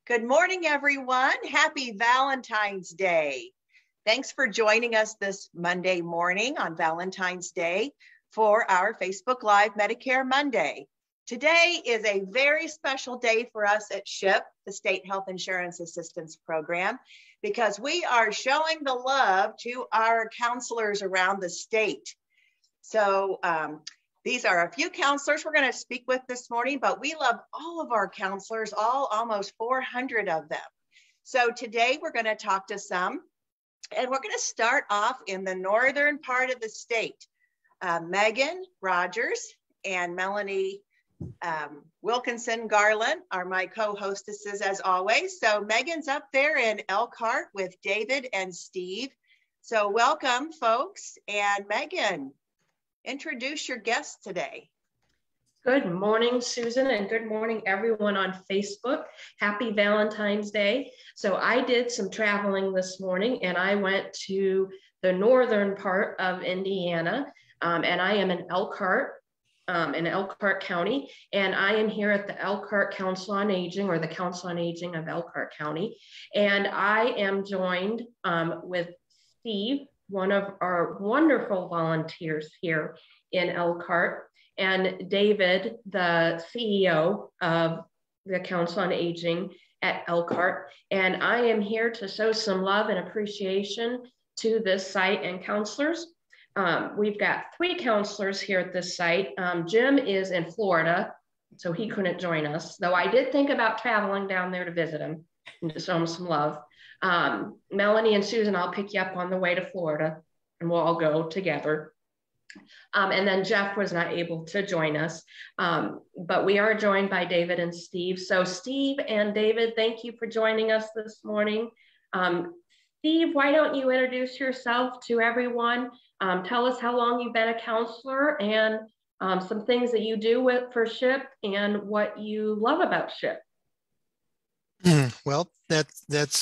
Good morning, everyone. Happy Valentine's Day. Thanks for joining us this Monday morning on Valentine's Day for our Facebook Live Medicare Monday. Today is a very special day for us at SHIP, the State Health Insurance Assistance Program, because we are showing the love to our counselors around the state. So these are a few counselors we're going to speak with this morning, but we love all of our counselors, almost 400 of them. So today we're going to talk to some, and we're going to start off in the northern part of the state. Megan Rogers and Melanie Wilkinson Garland are my co-hostesses as always. So Megan's up there in Elkhart with David and Steve. So welcome, folks. And Megan, introduce your guests today. Good morning, Susan, and good morning, everyone on Facebook. Happy Valentine's Day. So I did some traveling this morning, and I went to the northern part of Indiana, and I am in Elkhart County, and I am here at the Elkhart Council on Aging, or the Council on Aging of Elkhart County, and I am joined with Steve, one of our wonderful volunteers here in Elkhart, and David, the CEO of the Council on Aging at Elkhart. And I am here to show some love and appreciation to this site and counselors. We've got 3 counselors here at this site. Jim is in Florida, so he couldn't join us, though I did think about traveling down there to visit him and to show him some love. Melanie and Susan, I'll pick you up on the way to Florida and we'll all go together. And then Jeff was not able to join us, but we are joined by David and Steve. So Steve and David, thank you for joining us this morning. Steve, why don't you introduce yourself to everyone? Tell us how long you've been a counselor and some things that you do for SHIP and what you love about SHIP. Well, that's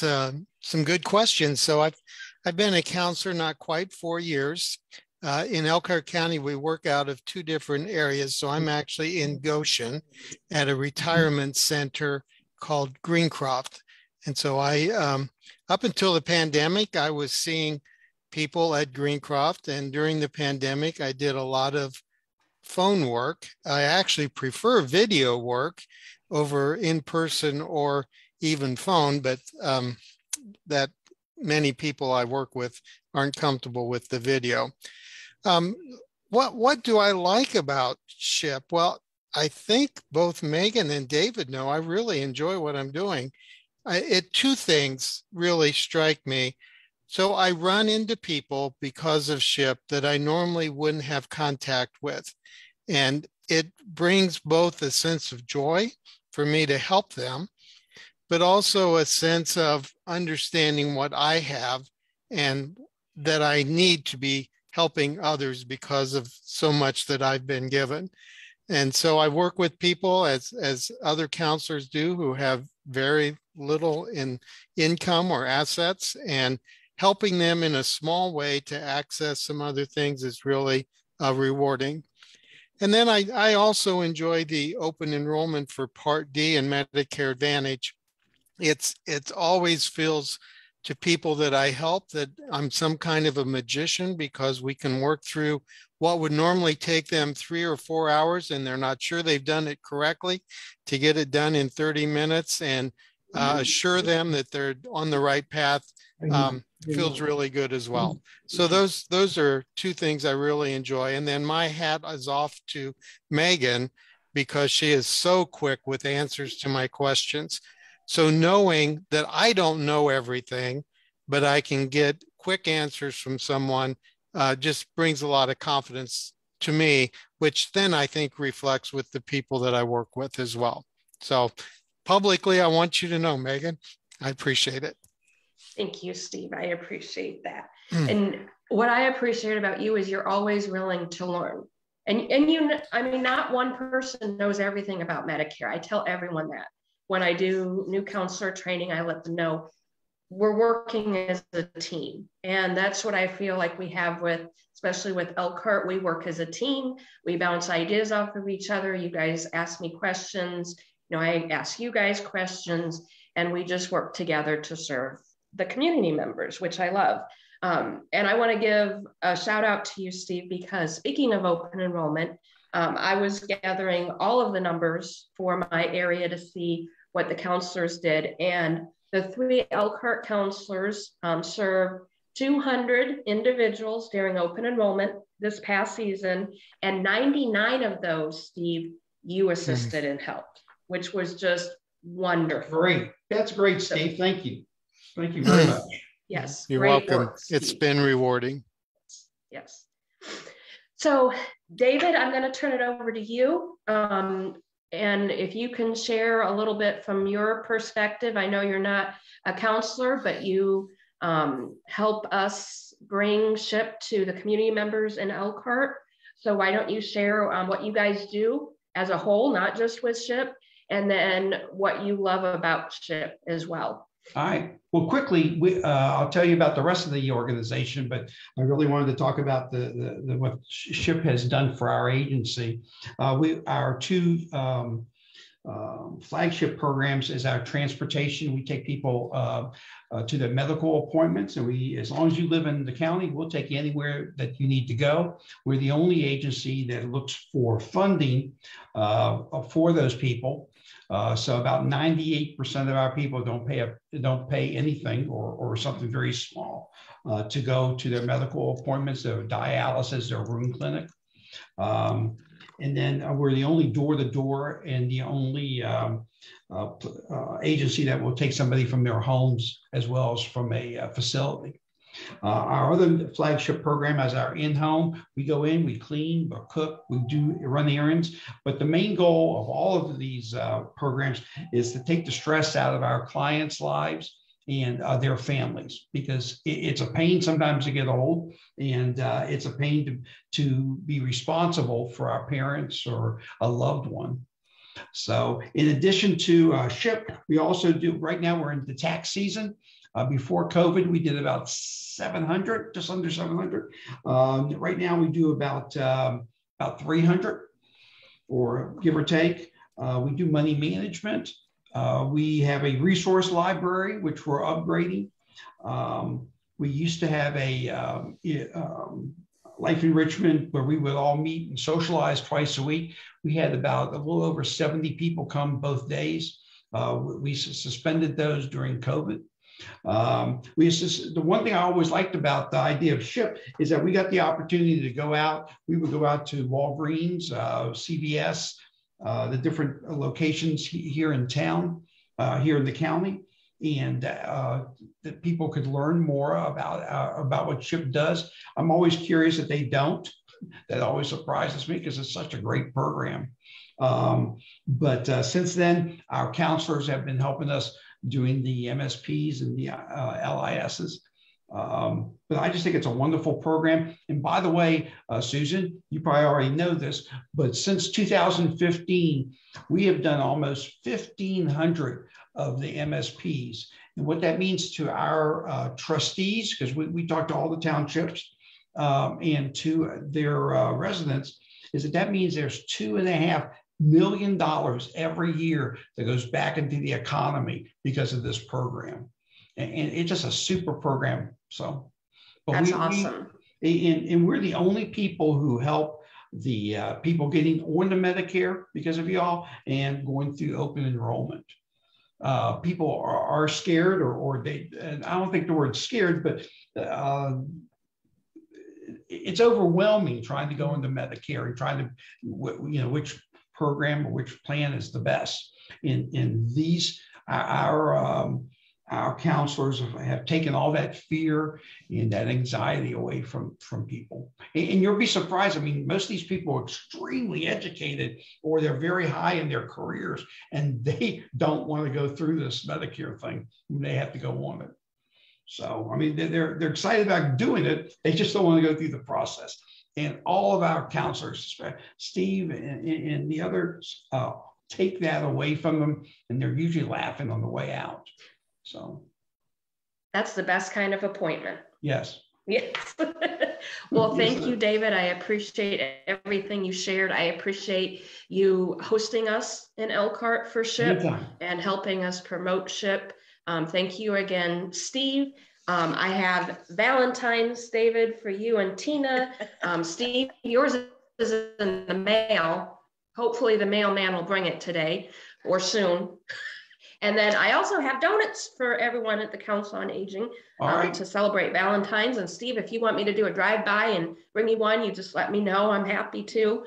some good questions. So I've been a counselor not quite 4 years. In Elkhart County, we work out of 2 different areas. So I'm actually in Goshen at a retirement center called Greencroft. And so up until the pandemic, I was seeing people at Greencroft. And during the pandemic, I did a lot of phone work. I actually prefer video work over in-person or even phone, but that many people I work with aren't comfortable with the video. What do I like about SHIP? Well, I think both Megan and David know I really enjoy what I'm doing. 2 things really strike me. So I run into people because of SHIP that I normally wouldn't have contact with. And it brings both a sense of joy for me to help them, but also a sense of understanding what I have and that I need to be helping others because of so much that I've been given. And so I work with people as other counselors do who have very little in income or assets, and helping them in a small way to access some other things is really rewarding. And then I also enjoy the open enrollment for Part D and Medicare Advantage. It's always feels to people that I help that I'm some kind of a magician, because we can work through what would normally take them 3 or 4 hours and they're not sure they've done it correctly, to get it done in 30 minutes and assure them that they're on the right path. Feels really good as well. So those are 2 things I really enjoy. And then my hat is off to Megan, because she is so quick with answers to my questions. So knowing that I don't know everything, but I can get quick answers from someone just brings a lot of confidence to me, which then I think reflects with the people that I work with as well. So publicly, I want you to know, Megan, I appreciate it. Thank you, Steve. I appreciate that. And what I appreciate about you is you're always willing to learn. And you, I mean, not one person knows everything about Medicare. I tell everyone that. When I do new counselor training, I let them know we're working as a team. And that's what I feel like we have with, especially with Elkhart, we work as a team. We bounce ideas off of each other. You guys ask me questions. You know, I ask you guys questions. and we just work together to serve the community members, which I love. And I want to give a shout out to you, Steve, because speaking of open enrollment, I was gathering all of the numbers for my area to see what the counselors did. And the 3 Elkhart counselors served 200 individuals during open enrollment this past season. And 99 of those, Steve, you assisted and helped, which was just wonderful. Great. That's great, Steve. Thank you. Thank you very much. Yes. You're welcome. Work, it's been rewarding. Yes. So, David, I'm going to turn it over to you. And if you can share a little bit from your perspective, I know you're not a counselor, but you help us bring SHIP to the community members in Elkhart. So why don't you share what you guys do as a whole, not just with SHIP, and then what you love about SHIP as well. All right. Well, quickly, I'll tell you about the rest of the organization, but I really wanted to talk about the what SHIP has done for our agency. Our 2 flagship programs is our transportation. We take people to their medical appointments, and as long as you live in the county, we'll take you anywhere that you need to go. We're the only agency that looks for funding for those people. So about 98% of our people don't pay anything or something very small to go to their medical appointments, their dialysis, their room clinic. And then we're the only door-to-door and the only agency that will take somebody from their homes as well as from a facility. Our other flagship program is our in-home. We go in, we clean, we cook, we run errands. But the main goal of all of these programs is to take the stress out of our clients' lives and their families, because it's a pain sometimes to get old, and it's a pain to be responsible for our parents or a loved one. So in addition to SHIP, we also do, right now we're in the tax season. Before COVID, we did about 700, just under 700. Right now we do about 300, or give or take. We do money management. We have a resource library, which we're upgrading. We used to have a life enrichment where we would all meet and socialize twice a week. We had about a little over 70 people come both days. We suspended those during COVID. The one thing I always liked about the idea of SHIP is that we got the opportunity to go out. We would go out to Walgreens, CVS, the different locations here in town, here in the county, and that people could learn more about what SHIP does. I'm always curious that they don't. That always surprises me because it's such a great program. But since then, our counselors have been helping us doing the MSPs and the LISs. But I just think it's a wonderful program. And by the way, Susan, you probably already know this, but since 2015, we have done almost 1,500 of the MSPs. And what that means to our trustees, because we talk to all the townships and to their residents, is that means there's $2.5 million every year that goes back into the economy because of this program. And it's just a super program. So that's awesome. And we're the only people who help the people getting onto Medicare because of y'all and going through open enrollment. People are scared or they, and I don't think the word scared, but it's overwhelming trying to go into Medicare and trying to, which program or which plan is the best. In these, our counselors have taken all that fear and that anxiety away from people. And you'll be surprised. I mean, most of these people are extremely educated or they're very high in their careers and they don't want to go through this Medicare thing when they have to go on it. So, I mean, they're excited about doing it. They just don't want to go through the process. And all of our counselors, Steve and the others, take that away from them, and they're usually laughing on the way out. So that's the best kind of appointment. Yes. Yes. Well, thank you, David. I appreciate everything you shared. I appreciate you hosting us in Elkhart for SHIP Anytime. and helping us promote SHIP. Thank you again, Steve. I have Valentine's, David, for you and Tina. Steve, yours is in the mail. Hopefully the mailman will bring it today or soon. And then I also have donuts for everyone at the Council on Aging to celebrate Valentine's. And Steve, if you want me to do a drive-by and bring you one, you just let me know. I'm happy to.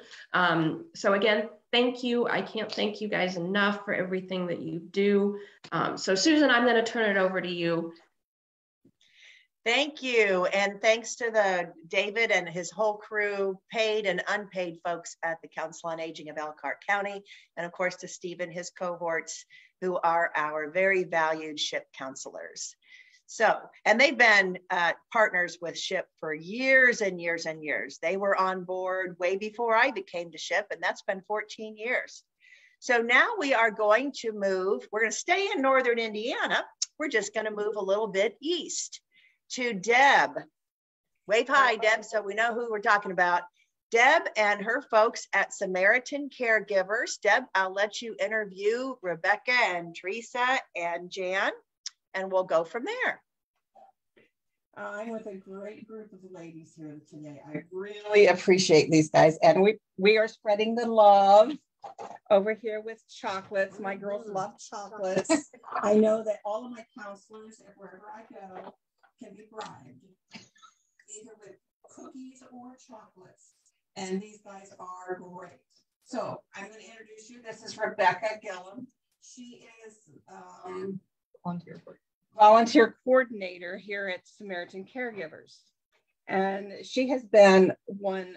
So again, thank you. I can't thank you guys enough for everything that you do. So Susan, I'm going to turn it over to you. Thank you. And thanks to David and his whole crew, paid and unpaid folks at the Council on Aging of Elkhart County. And of course, to Steve and his cohorts, who are our very valued SHIP counselors. So, and they've been partners with SHIP for years and years and years. They were on board way before I became to SHIP, and that's been 14 years. So now we are going to move, we're going to stay in Northern Indiana. We're just going to move a little bit east to Deb. Wave hi, Deb, so we know who we're talking about. Deb and her folks at Samaritan Caregivers. Deb, I'll let you interview Rebecca and Theresa and Jan, and we'll go from there. I'm with a great group of ladies here today. I really appreciate these guys. And we are spreading the love over here with chocolates. My girls love chocolates. I know that all of my counselors, wherever I go, can be bribed, either with cookies or chocolates. And these guys are great. So I'm going to introduce you. This is Rebecca Gillum. She is volunteer coordinator here at Samaritan Caregivers. And she has been one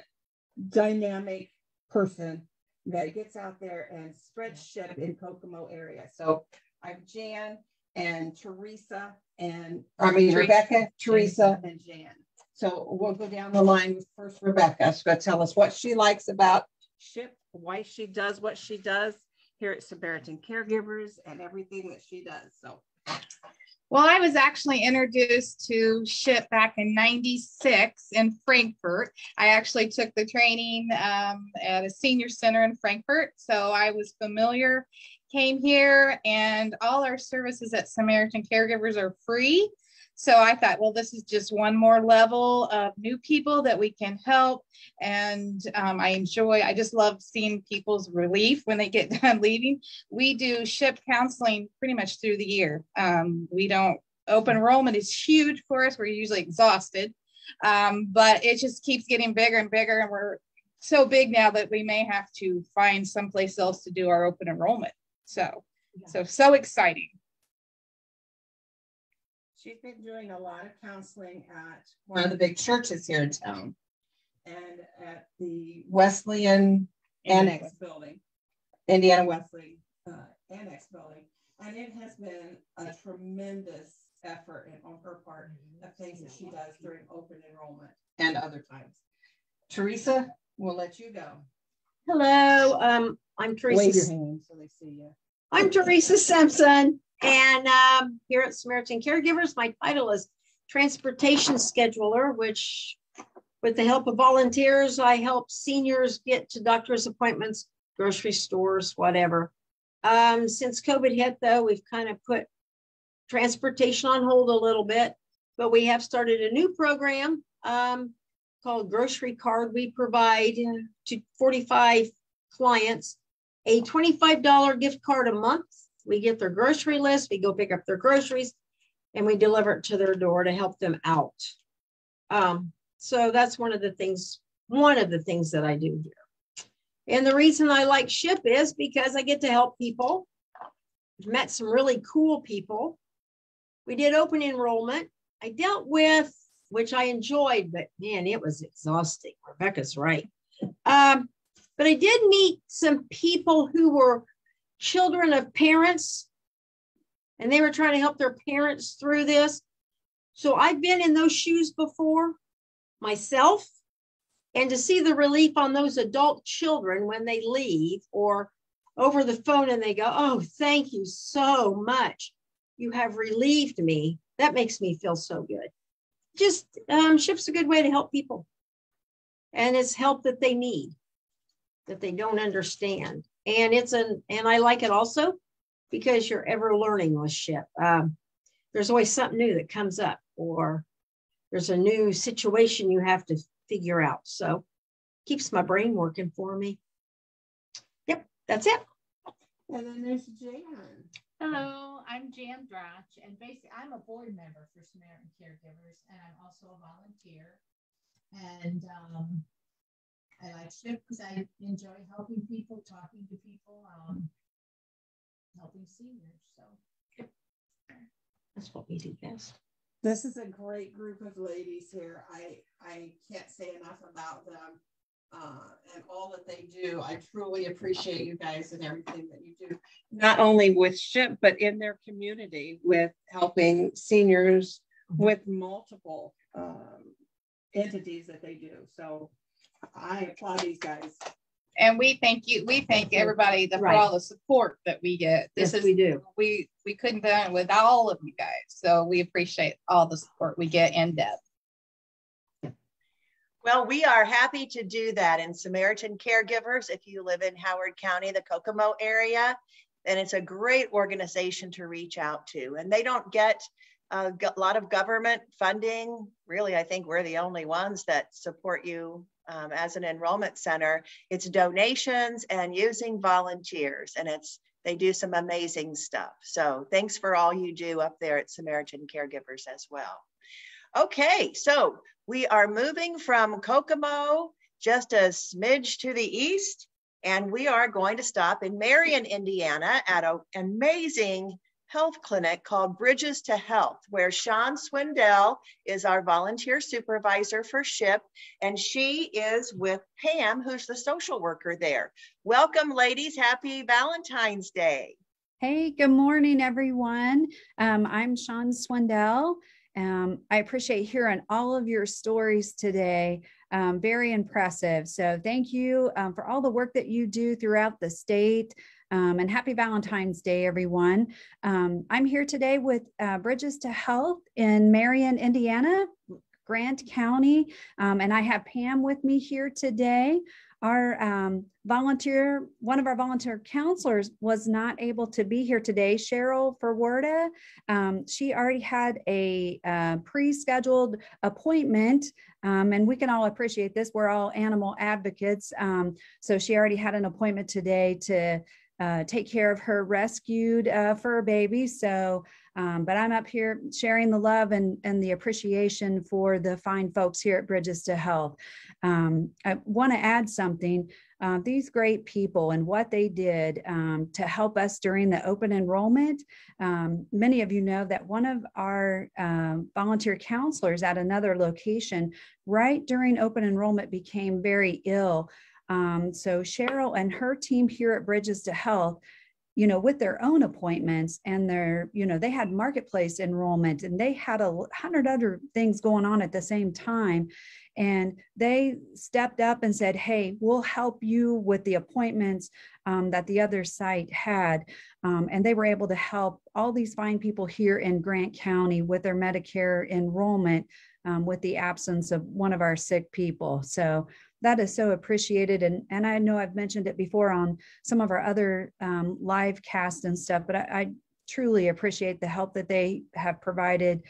dynamic person that gets out there and spreads SHIP in Kokomo area. So I'm Jan and Theresa and Rebecca, Theresa, and Jan. So we'll go down the line with first Rebecca. She's going to tell us what she likes about SHIP, why she does what she does here at Samaritan Caregivers, and everything that she does. So, well, I was actually introduced to SHIP back in '96 in Frankfurt. I actually took the training at a senior center in Frankfurt, so I was familiar. Came here, and all our services at Samaritan Caregivers are free. So I thought, well, this is just one more level of new people that we can help. And I just love seeing people's relief when they get done leaving. We do SHIP counseling pretty much through the year. We don't, open enrollment is huge for us. We're usually exhausted, but it just keeps getting bigger and bigger. And we're so big now that we may have to find someplace else to do our open enrollment. So exciting. She's been doing a lot of counseling at one of the big churches here in town and at the Wesleyan Annex building, Indiana Wesleyan Annex building. And it has been a tremendous effort on her part of things that she does during open enrollment and other times. Theresa, we'll let you go. Hello, I'm Theresa. Wave your hand so they see you. I'm Theresa Simpson. And here at Samaritan Caregivers, my title is Transportation Scheduler, which with the help of volunteers, I help seniors get to doctor's appointments, grocery stores, whatever. Since COVID hit, though, we've kind of put transportation on hold a little bit, but we have started a new program called Grocery Card. We provide to 45 clients a $25 gift card a month. We get their grocery list, we go pick up their groceries, and we deliver it to their door to help them out. So that's one of the things that I do here. And the reason I like SHIP is because I get to help people. I've met some really cool people. We did open enrollment. I dealt with, which I enjoyed, but man, it was exhausting. Rebecca's right. But I did meet some people who were children of parents, and they were trying to help their parents through this. So I've been in those shoes before myself, and to see the relief on those adult children when they leave or over the phone and they go, oh, thank you so much. You have relieved me. That makes me feel so good. just SHIP's a good way to help people. And it's help that they need, that they don't understand. And and I like it also because you're ever learning with SHIP. There's always something new that comes up, or there's a new situation you have to figure out. So keeps my brain working for me. Yep, that's it. And then there's Jan. Hello, I'm Jan Drach, and basically I'm a board member for Samaritan Caregivers, and I'm also a volunteer. And I like SHIP because I enjoy helping people, talking to people, helping seniors. So that's what we do best. This is a great group of ladies here. I can't say enough about them and all that they do. I truly appreciate you guys and everything that you do, not only with SHIP, but in their community with helping seniors with multiple entities that they do. So I applaud these guys. And we thank you. We thank everybody for all the support that we get. We do. We couldn't do it with all of you guys. So we appreciate all the support we get in depth. Well, we are happy to do that in Samaritan Caregivers. If you live in Howard County, the Kokomo area, then it's a great organization to reach out to. And they don't get a lot of government funding. Really, I think we're the only ones that support you as an enrollment center. It's donations and using volunteers, and they do some amazing stuff. So thanks for all you do up there at Samaritan Caregivers as well. Okay, so we are moving from Kokomo just a smidge to the east, and we are going to stop in Marion, Indiana at an amazing health clinic called Bridges to Health, where Sean Swindell is our volunteer supervisor for SHIP, and she is with Pam, who's the social worker there. Welcome, ladies. Happy Valentine's Day. Hey, good morning, everyone. I'm Sean Swindell. I appreciate hearing all of your stories today. Very impressive. So thank you for all the work that you do throughout the state. And happy Valentine's Day, everyone. I'm here today with Bridges to Health in Marion, Indiana, Grant County. And I have Pam with me here today. Our one of our volunteer counselors was not able to be here today, Cheryl Ferwerda. She already had a pre-scheduled appointment, and we can all appreciate this. We're all animal advocates. So she already had an appointment today to take care of her rescued fur baby. So, but I'm up here sharing the love and the appreciation for the fine folks here at Bridges to Health. I want to add something. These great people and what they did to help us during the open enrollment. Many of you know that one of our volunteer counselors at another location right during open enrollment became very ill. So Cheryl and her team here at Bridges to Health, with their own appointments and they had marketplace enrollment and they had 100 other things going on at the same time. And they stepped up and said, hey, we'll help you with the appointments that the other site had. And they were able to help all these fine people here in Grant County with their Medicare enrollment with the absence of one of our sick people. So that is so appreciated. And I know I've mentioned it before on some of our other live casts and stuff, but I truly appreciate the help that they have provided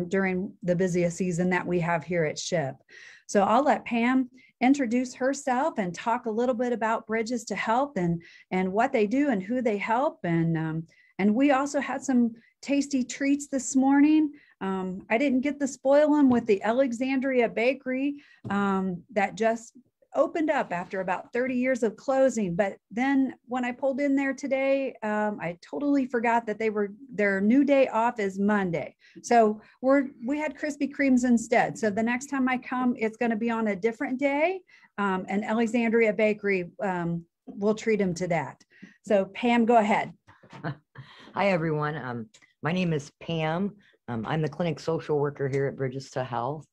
during the busiest season that we have here at SHIP. So I'll let Pam introduce herself and talk a little bit about Bridges to Health and what they do and who they help. And we also had some tasty treats this morning. I didn't get to spoil them with the Alexandria Bakery that just opened up after about 30 years of closing. But then when I pulled in there today, I totally forgot that their new day off is Monday. So we had Krispy Kremes instead. So the next time I come, it's going to be on a different day. And Alexandria Bakery, we'll treat them to that. So Pam, go ahead. Hi, everyone. My name is Pam. I'm the clinic social worker here at Bridges to Health.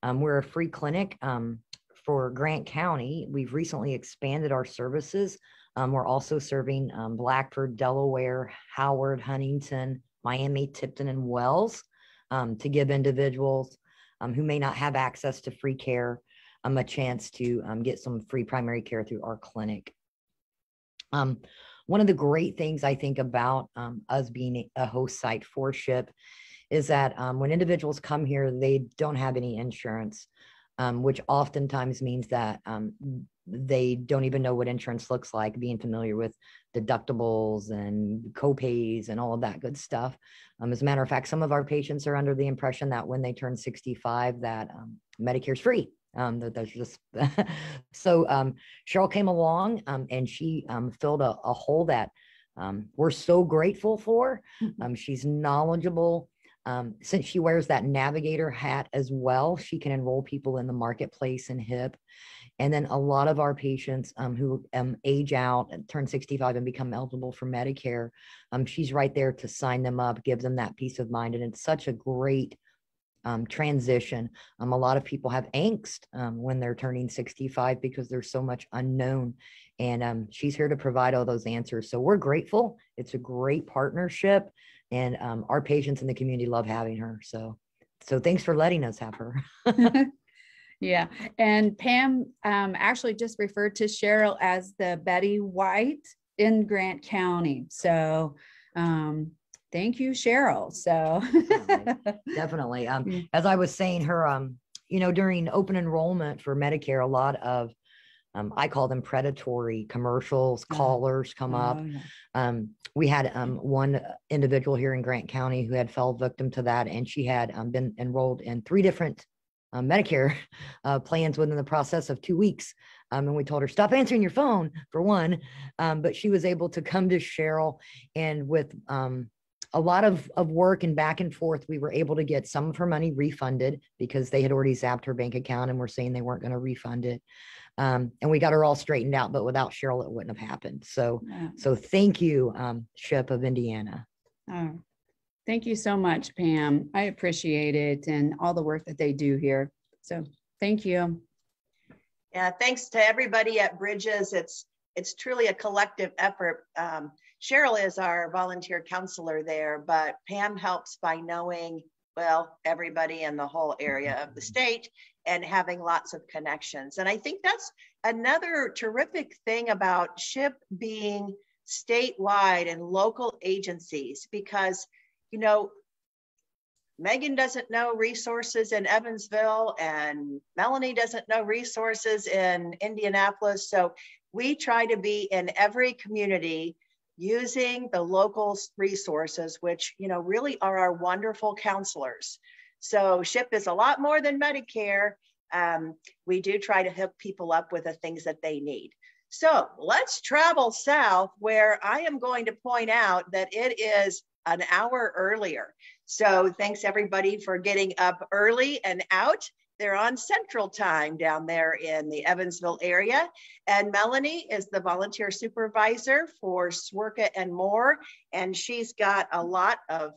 We're a free clinic for Grant County. We've recently expanded our services. We're also serving Blackford, Delaware, Howard, Huntington, Miami, Tipton, and Wells to give individuals who may not have access to free care a chance to get some free primary care through our clinic. One of the great things I think about us being a host site for SHIP is that when individuals come here, they don't have any insurance, which oftentimes means that they don't even know what insurance looks like, being familiar with deductibles and copays and all of that good stuff. As a matter of fact, some of our patients are under the impression that when they turn 65, that Medicare's free. That's just so Cheryl came along and she filled a hole that we're so grateful for. She's knowledgeable. Since she wears that navigator hat as well, she can enroll people in the marketplace and HIP. And then a lot of our patients who age out and turn 65 and become eligible for Medicare, she's right there to sign them up, give them that peace of mind. And it's such a great transition. A lot of people have angst when they're turning 65 because there's so much unknown. And she's here to provide all those answers. So we're grateful. It's a great partnership. And our patients in the community love having her. So thanks for letting us have her. Yeah. And Pam actually just referred to Cheryl as the Betty White in Grant County. So thank you, Cheryl. So definitely. As I was saying, her, during open enrollment for Medicare, a lot of I call them predatory commercials, callers come up. Yeah. We had one individual here in Grant County who had fell victim to that, and she had been enrolled in 3 different Medicare plans within the process of 2 weeks. And we told her, stop answering your phone for one, but she was able to come to Cheryl, and with a lot of work and back and forth, we were able to get some of her money refunded because they had already zapped her bank account and were saying they weren't going to refund it. And we got her all straightened out, but without Cheryl, it wouldn't have happened. So thank you, SHIP of Indiana. Oh, thank you so much, Pam. I appreciate it and all the work that they do here. So thank you. Yeah, thanks to everybody at Bridges. It's truly a collective effort. Cheryl is our volunteer counselor there, but Pam helps by knowing, well, everybody in the whole area of the state and having lots of connections. And I think that's another terrific thing about SHIP being statewide and local agencies, because, Megan doesn't know resources in Evansville and Melanie doesn't know resources in Indianapolis. So we try to be in every community using the local resources, which, really are our wonderful counselors. So SHIP is a lot more than Medicare. We do try to hook people up with the things that they need. So let's travel south, where I am going to point out that it is an hour earlier. So thanks everybody for getting up early and out. They're on Central Time down there in the Evansville area. And Melanie is the volunteer supervisor for SWRCA and more. And she's got a lot of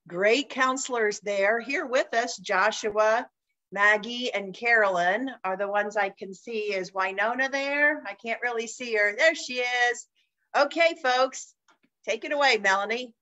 great counselors there. Here with us, Joshua, Maggie, and Carolyn are the ones I can see. Is Winona there? I can't really see her. There she is. Okay, folks, take it away, Melanie.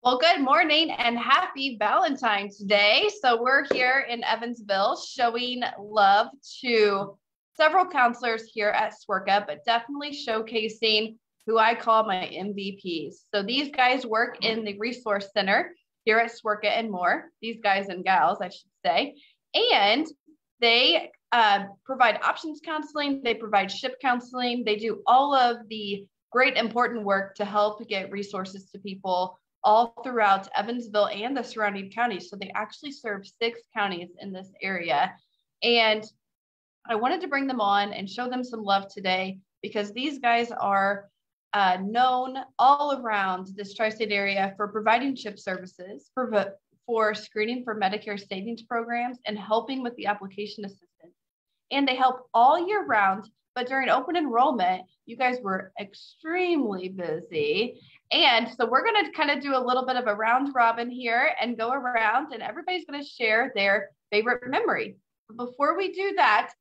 Well, good morning and happy Valentine's Day. So we're here in Evansville showing love to several counselors here at SWRCA, but definitely showcasing who I call my MVPs. So these guys work in the Resource Center here at SWRCA and more, these guys and gals, I should say. And they provide options counseling, they provide SHIP counseling, they do all of the great important work to help get resources to people all throughout Evansville and the surrounding counties. So they actually serve 6 counties in this area. And I wanted to bring them on and show them some love today, because these guys are known all around this tri-state area for providing SHIP services, for screening for Medicare savings programs, and helping with the application assistance. And they help all year round, but during open enrollment, you guys were extremely busy. And so we're going to kind of do a little bit of a round robin here and go around, and everybody's going to share their favorite memory. But before we do that,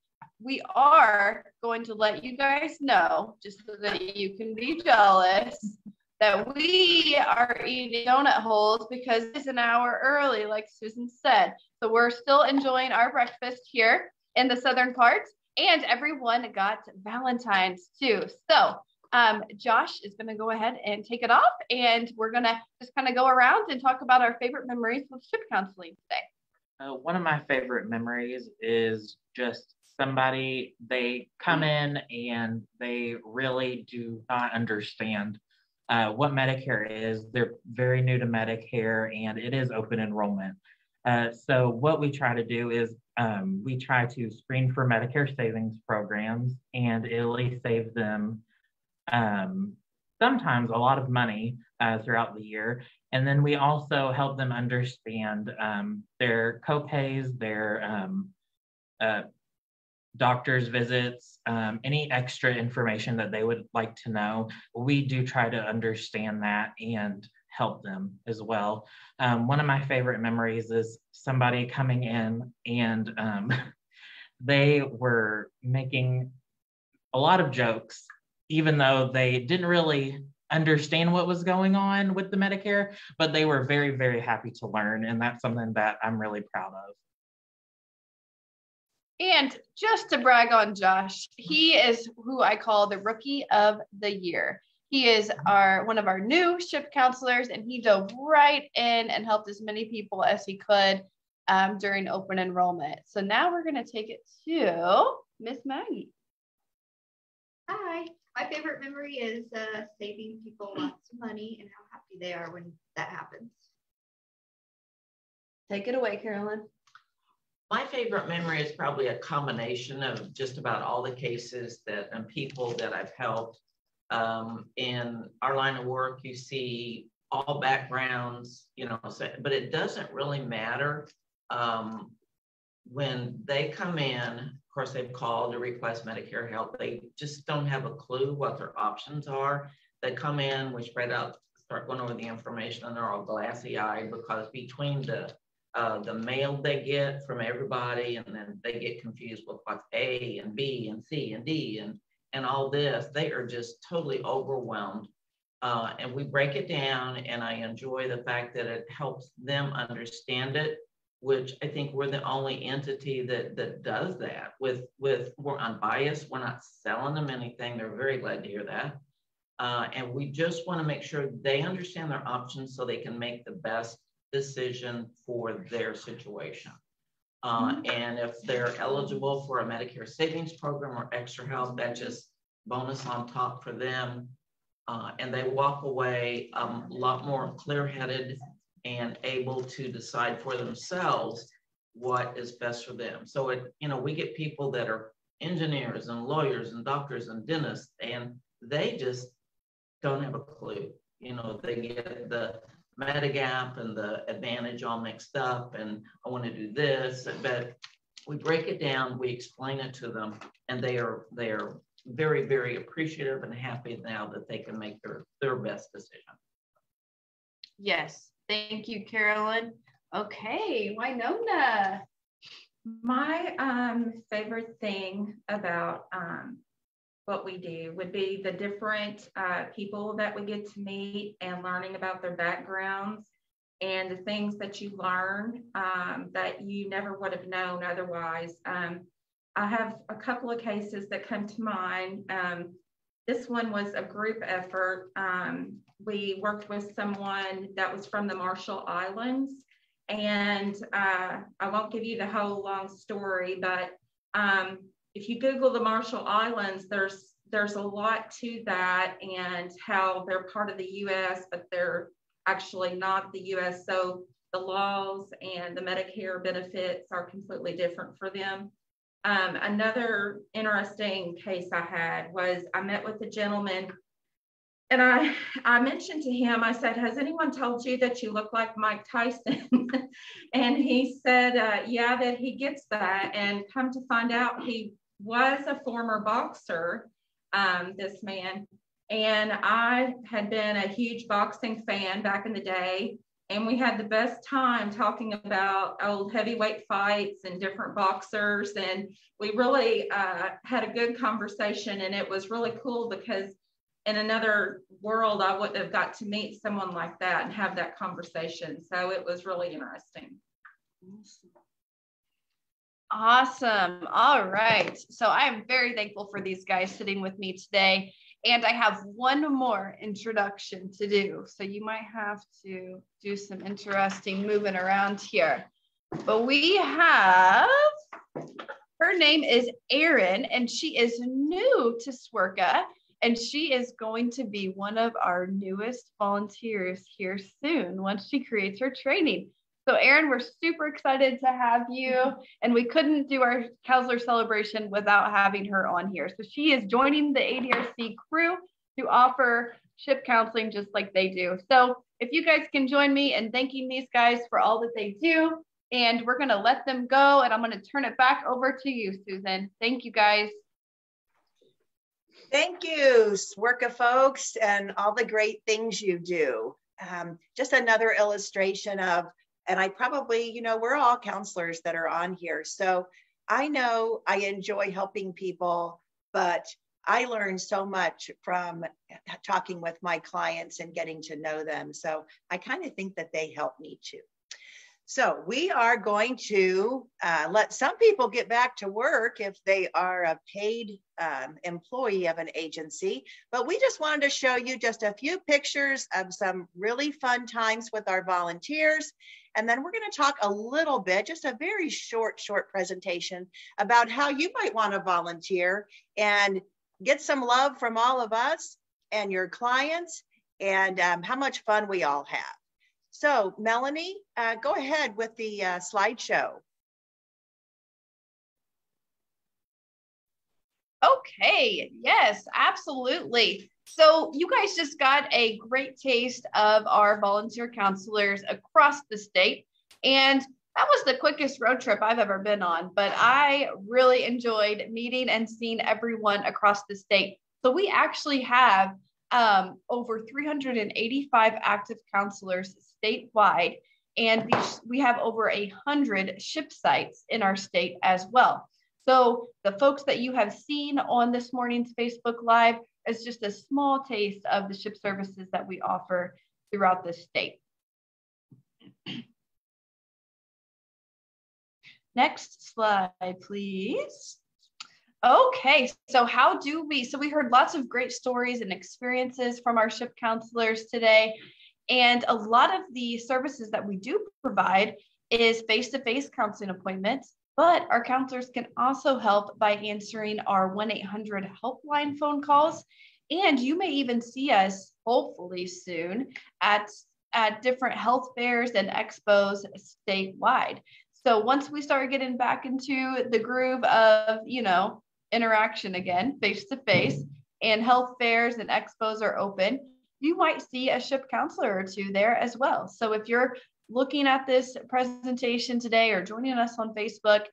we are going to let you guys know, just so that you can be jealous, that we are eating donut holes because it's an hour early, like Susan said. So we're still enjoying our breakfast here in the southern parts, and everyone got Valentine's too. So Josh is going to go ahead and take it off, and we're going to just kind of go around and talk about our favorite memories with ship counseling today. One of my favorite memories is just somebody, they come in and they really do not understand what Medicare is. They're very new to Medicare, and it is open enrollment. So what we try to do is we try to screen for Medicare savings programs, and it really saves them sometimes a lot of money throughout the year. And then we also help them understand their co-pays, their doctor's visits, any extra information that they would like to know. We do try to understand that and help them as well. One of my favorite memories is somebody coming in and they were making a lot of jokes, even though they didn't really understand what was going on with the Medicare, but they were very, very happy to learn. And that's something that I'm really proud of. And just to brag on Josh, he is who I call the Rookie of the Year. He is one of our new ship counselors, and he dove right in and helped as many people as he could during open enrollment. So now we're going to take it to Miss Maggie. Hi. My favorite memory is saving people lots of money and how happy they are when that happens. Take it away, Carolyn. My favorite memory is probably a combination of just about all the cases that and people that I've helped. In our line of work, you see all backgrounds, but it doesn't really matter. When they come in, of course, they've called to request Medicare help. They just don't have a clue what their options are. They come in, we spread out, start going over the information, and they're all glassy-eyed because between the mail they get from everybody, and then they get confused with what's A and B and C and D and all this, they are just totally overwhelmed. And we break it down, and I enjoy the fact that it helps them understand it, which I think we're the only entity that does that. We're unbiased, we're not selling them anything. They're very glad to hear that. And we just want to make sure they understand their options so they can make the best decision for their situation. And if they're eligible for a Medicare savings program or extra help, that's just bonus on top for them. And they walk away a lot more clear-headed and able to decide for themselves what is best for them. So we get people that are engineers and lawyers and doctors and dentists, and they just don't have a clue. They get the Medigap and the Advantage all mixed up, and I want to do this, but we break it down, we explain it to them, and they are very, very appreciative and happy now that they can make their best decision. Yes, thank you, Carolyn. Okay, Winona. My favorite thing about what we do would be the different people that we get to meet and learning about their backgrounds and the things that you learn that you never would have known otherwise. I have a couple of cases that come to mind. This one was a group effort. We worked with someone that was from the Marshall Islands, and I won't give you the whole long story, but if you Google the Marshall Islands, there's a lot to that and how they're part of the U.S., but they're actually not the U.S. So the laws and the Medicare benefits are completely different for them. Another interesting case I had was I met with a gentleman, and I mentioned to him, I said, has anyone told you that you look like Mike Tyson? And he said, yeah, that he gets that. And come to find out, he was a former boxer, this man. And I had been a huge boxing fan back in the day. And we had the best time talking about old heavyweight fights and different boxers. And we really had a good conversation. And it was really cool because in another world, I wouldn't have got to meet someone like that and have that conversation. So it was really interesting. Awesome. All right. So I am very thankful for these guys sitting with me today. And I have one more introduction to do. So you might have to do some interesting moving around here. But we have, her name is Erin, and she is new to SWRCA, and she is going to be one of our newest volunteers here soon once she creates her training. So Erin, we're super excited to have you, and we couldn't do our counselor celebration without having her on here. So she is joining the ADRC crew to offer SHIP counseling just like they do. So if you guys can join me in thanking these guys for all that they do, and we're gonna let them go, and I'm gonna turn it back over to you, Susan. Thank you, guys. Thank you, SWRCA folks, and all the great things you do. Just another illustration of, and I probably, you know, we're all counselors that are on here. So I know I enjoy helping people, but I learn so much from talking with my clients and getting to know them. So I kind of think that they help me too. So we are going to let some people get back to work if they are a paid employee of an agency, but we just wanted to show you just a few pictures of some really fun times with our volunteers. And then we're going to talk a little bit, just a very short presentation about how you might want to volunteer and get some love from all of us and your clients, and how much fun we all have. So Melanie, go ahead with the slideshow. Okay, yes, absolutely. So you guys just got a great taste of our volunteer counselors across the state. And that was the quickest road trip I've ever been on, but I really enjoyed meeting and seeing everyone across the state. So we actually have over 385 active counselors statewide, and we have over 100 SHIP sites in our state as well. So the folks that you have seen on this morning's Facebook Live is just a small taste of the SHIP services that we offer throughout the state. Next slide, please. Okay, so how do we, so we heard lots of great stories and experiences from our SHIP counselors today. And a lot of the services that we do provide is face-to-face counseling appointments, but our counselors can also help by answering our 1-800 helpline phone calls. And you may even see us hopefully soon at different health fairs and expos statewide. So once we start getting back into the groove of, you know, interaction again, face-to-face, and health fairs and expos are open, you might see a SHIP counselor or two there as well. So if you're looking at this presentation today or joining us on Facebook,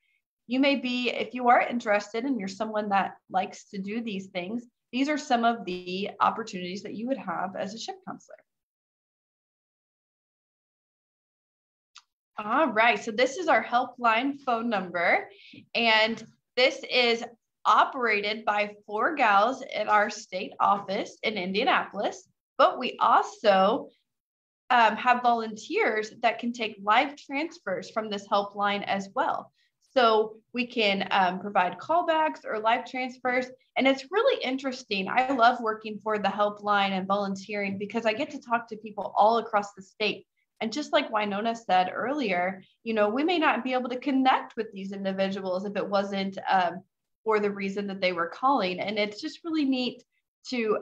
you may be, if you are interested and you're someone that likes to do these things, these are some of the opportunities that you would have as a SHIP counselor. All right, so this is our helpline phone number, and this is operated by 4 gals at our state office in Indianapolis, but we also have volunteers that can take live transfers from this helpline as well. So we can provide callbacks or live transfers, and it's really interesting. I love working for the helpline and volunteering because I get to talk to people all across the state. And just like Winona said earlier, you know, we may not be able to connect with these individuals if it wasn't for the reason that they were calling. And it's just really neat to,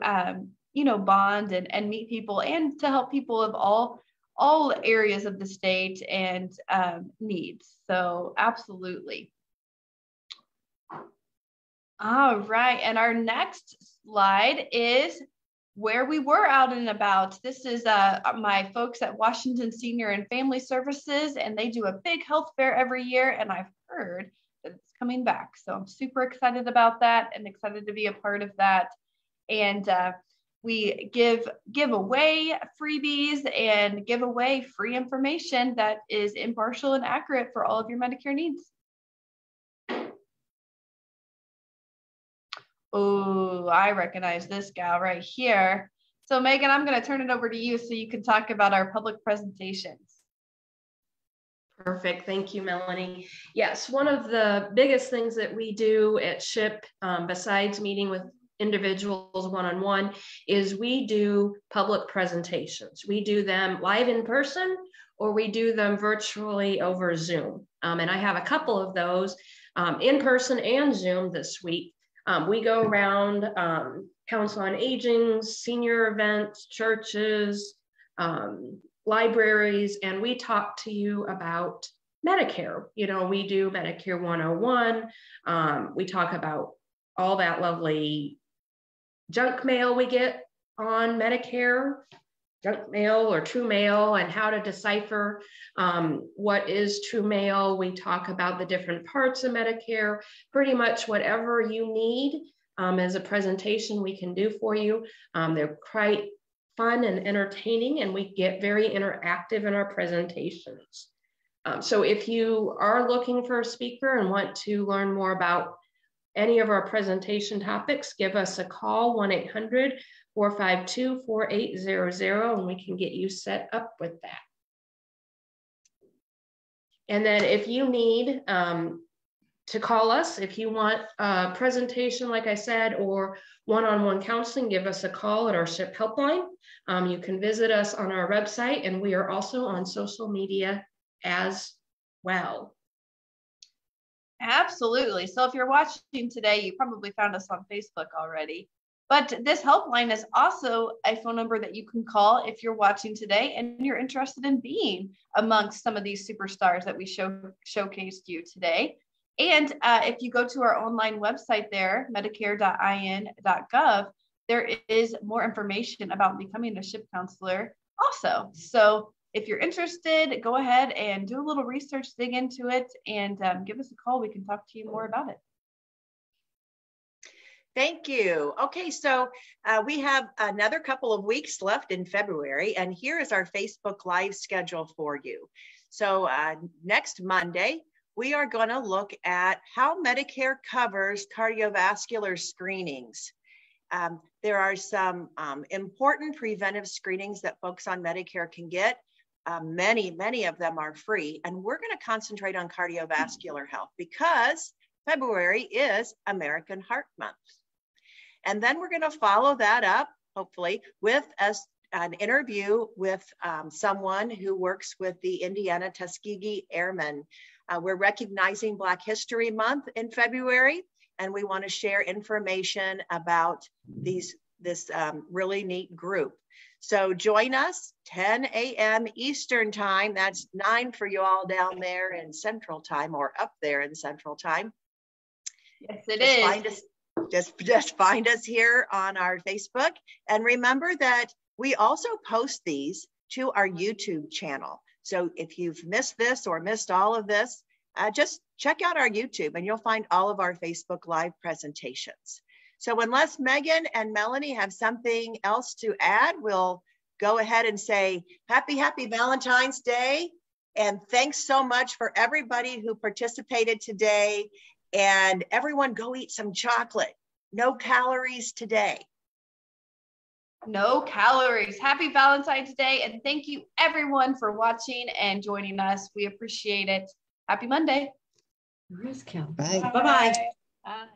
you know, bond and meet people and to help people of all areas of the state and needs. So absolutely. All right, and our next slide is where we were out and about. This is my folks at Washington Senior and Family Services, and they do a big health fair every year, and I've heard that it's coming back. So I'm super excited about that and excited to be a part of that. And we give away freebies and give away free information that is impartial and accurate for all of your Medicare needs. Oh, I recognize this gal right here. So Megan, I'm going to turn it over to you so you can talk about our public presentations. Perfect. Thank you, Melanie. Yes, one of the biggest things that we do at SHIP, besides meeting with individuals one-on-one, is we do public presentations. We do them live in person, or we do them virtually over Zoom. And I have a couple of those in person and Zoom this week. We go around Council on Aging, senior events, churches, libraries, and we talk to you about Medicare. You know, we do Medicare 101. We talk about all that lovely junk mail we get on Medicare, junk mail or true mail, and how to decipher what is true mail. We talk about the different parts of Medicare, pretty much whatever you need as a presentation we can do for you. They're quite fun and entertaining, and we get very interactive in our presentations. So if you are looking for a speaker and want to learn more about any of our presentation topics, give us a call, 1-800-452-4800, and we can get you set up with that. And then if you need to call us, if you want a presentation, like I said, or one-on-one counseling, give us a call at our SHIP helpline. You can visit us on our website, and we are also on social media as well. Absolutely. So if you're watching today, you probably found us on Facebook already. But this helpline is also a phone number that you can call if you're watching today and you're interested in being amongst some of these superstars that we showcased you today. And if you go to our online website there, medicare.in.gov, there is more information about becoming a SHIP counselor also. So if you're interested, go ahead and do a little research, dig into it, and give us a call. We can talk to you more about it. Thank you. Okay, so we have another couple of weeks left in February, and here is our Facebook Live schedule for you. So next Monday, we are going to look at how Medicare covers cardiovascular screenings. There are some important preventive screenings that folks on Medicare can get. Many of them are free, and we're going to concentrate on cardiovascular health because February is American Heart Month. And then we're going to follow that up, hopefully, with an interview with someone who works with the Indiana Tuskegee Airmen. We're recognizing Black History Month in February, and we want to share information about this really neat group. So join us 10 a.m. Eastern time. That's 9 for you all down there in Central Time, or up there in Central Time. Yes, it is. Just find us here on our Facebook. And remember that we also post these to our YouTube channel. So if you've missed this or missed all of this, just check out our YouTube and you'll find all of our Facebook Live presentations. So unless Megan and Melanie have something else to add, we'll go ahead and say happy Valentine's Day. And thanks so much for everybody who participated today. And everyone go eat some chocolate. No calories today. No calories. Happy Valentine's Day. And thank you everyone for watching and joining us. We appreciate it. Happy Monday. Bye. Bye-bye. Bye.